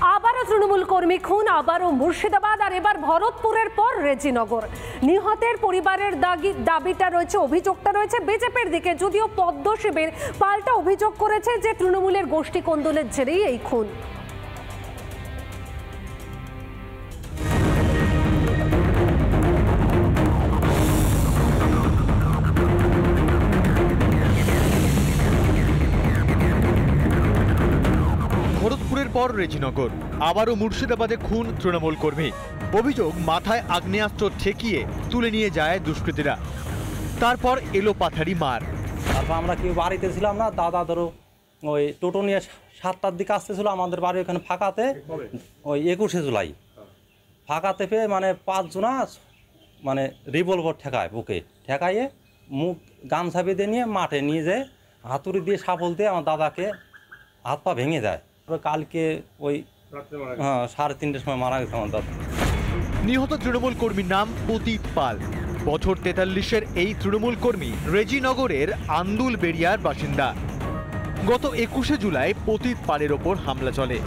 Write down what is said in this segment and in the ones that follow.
আবারও তৃণমূল কর্মী খুন, আবারও মুর্শিদাবাদ, আর এবার ভরতপুরের পর রেজিনগর। নিহতের পরিবারের দাবিটা রয়েছে, অভিযোগটা রয়েছে বিজেপির দিকে, যদিও পদ্ম শিবির পাল্টা অভিযোগ করেছে যে তৃণমূলের গোষ্ঠী কোন্দলের জেরেই এই খুন। ভরতপুরের পর রেজিনগর, আবারও মুর্শিদাবাদে খুন তৃণমূল কর্মী। অভিযোগ, মাথায় আগ্নেয়াস্ত্র ঠেকিয়ে তুলে নিয়ে যায় দুষ্কৃতীরা, তারপর এলো পাথারি মার। তারপর আমরা কেউ বাড়িতে ছিলাম না, দাদা ধরো ওই টোটো নিয়ে 7টার দিকে আসতেছিল আমাদের বাড়ি ওখানে ফাঁকাতে, ওই 21শে জুলাই ফাঁকাতে পেয়ে মানে 5 জনা মানে রিভলভার ঠেকায়, বুকে ঠেকাইয়ে মুখ গামছা বেঁধে নিয়ে মাঠে নিয়ে যায়, হাতুড়ি দিয়ে সাপল দিয়ে আমার দাদাকে হাত পা ভেঙে যায়। কালকে ওই 3:30টার সময় মারা গেছে আমার দাদা। নিহত তৃণমূল কর্মীর নাম পতিত পাল। বছর 43-এর এই তৃণমূল কর্মী রেজিনগরের আন্দুলবেড়িয়ার বাসিন্দা। গত 21শে জুলাই পতিত পালের ওপর হামলা চলে।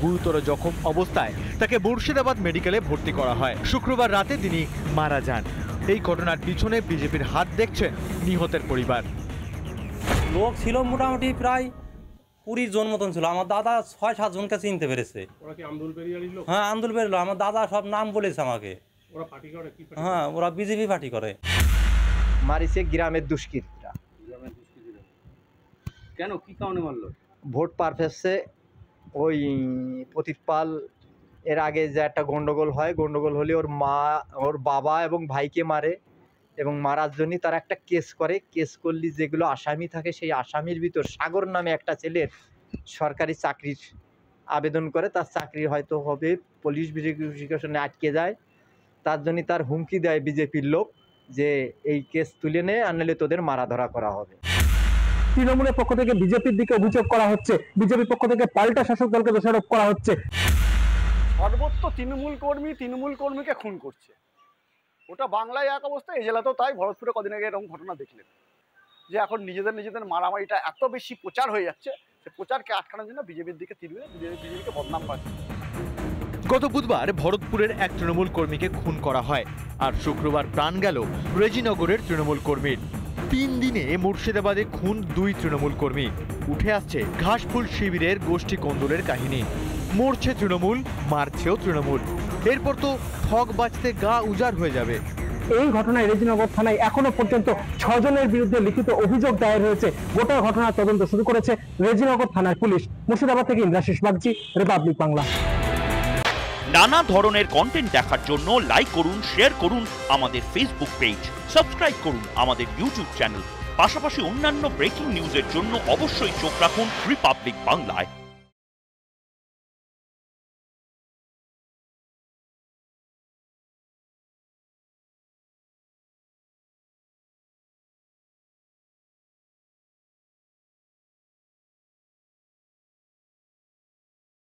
গুরুতর জখম অবস্থায় তাকে মুর্শিদাবাদ মেডিকেলে ভর্তি করা হয়। শুক্রবার রাতে তিনি মারা যান। এই ঘটনার পিছনে বিজেপির হাত দেখছেন নিহতের পরিবার। লোক ছিল মোটামুটি প্রায় 20 জন মতন ছিল। আমার দাদা 6-7 জনকে চিনতে পেরেছে। হ্যাঁ, আন্দুলবেড়িয়ার লোক। আমার দাদা সব নাম বলেছে আমাকে। হ্যাঁ, ওরা বিজেপি পার্টি করে। মারিছে গ্রামের দুষ্কৃতীরা। কেন, কি কারণে মারলো? ভোট পারফেসে ওই পতিত পাল এর আগে যে একটা গন্ডগোল হয়, গন্ডগোল হলে ওর বাবা এবং ভাইকে মারে, এবং মারার জন্য তারা একটা কেস করে। কেস করলে যেগুলো আসামি থাকে, সেই আসামির ভিতর সাগর নামে একটা ছেলের সরকারি চাকরির আবেদন করে। তার চাকরি হয়তো হবে, পুলিশ ভেরিফিকেশনে আটকে যায়। তার জন্য তার হুমকি দেয় বিজেপির লোক যে এই কেস তুলে নে, আনলে তোদের মারা ধরা করা হবে। তৃণমূলের পক্ষ থেকে বিজেপির দিকে অভিযোগ করা হচ্ছে, বিজেপির পক্ষ থেকে পাল্টা শাসক দলকে দোষারোপ করা হচ্ছে। সর্বত্র তৃণমূল কর্মীকে খুন করছে। ওটা বাংলায় এক অবস্থা, এই জেলাতেও তাই। ভরতপুরে কদিন আগে এরকম ঘটনা দেখলেন যে এখন নিজেদের মারামারিটা এত বেশি প্রচার হয়ে যাচ্ছে, সে প্রচারকে আটকানোর জন্য বিজেপির দিকে বিজেপিকে বদনাম পাচ্ছে। গত বুধবার ভরতপুরের এক তৃণমূল কর্মীকে খুন করা হয়, আর শুক্রবার প্রাণ গেল রেজিনগরের তৃণমূল কর্মীর। 3 দিনে মুর্শিদাবাদে খুন 2 তৃণমূল কর্মী। উঠে আসছে ঘাসফুল শিবিরের গোষ্ঠী কোন্দলের কাহিনী। মরছে তৃণমূল, মারছেও তৃণমূল। এরপর তো ঠগ বাঁচতে গা উজাড় হয়ে যাবে। এই ঘটনায় রেজিনগর থানায় এখনো পর্যন্ত 6 জনের বিরুদ্ধে লিখিত অভিযোগ দায়ের হয়েছে। গোটা ঘটনার তদন্ত শুরু করেছে রেজিনগর থানার পুলিশ। মুর্শিদাবাদ থেকে ইন্দ্রাশিস বাগচি, রিপাবলিক বাংলা। নানা ধরনের কন্টেন্ট দেখার জন্য লাইক করুন, শেয়ার করুন আমাদের ফেসবুক পেজ, সাবস্ক্রাইব করুন আমাদের ইউটিউব চ্যানেল। পাশাপাশি অন্যান্য ব্রেকিং নিউজের জন্য অবশ্যই চোখ রাখুন রিপাবলিক বাংলায়।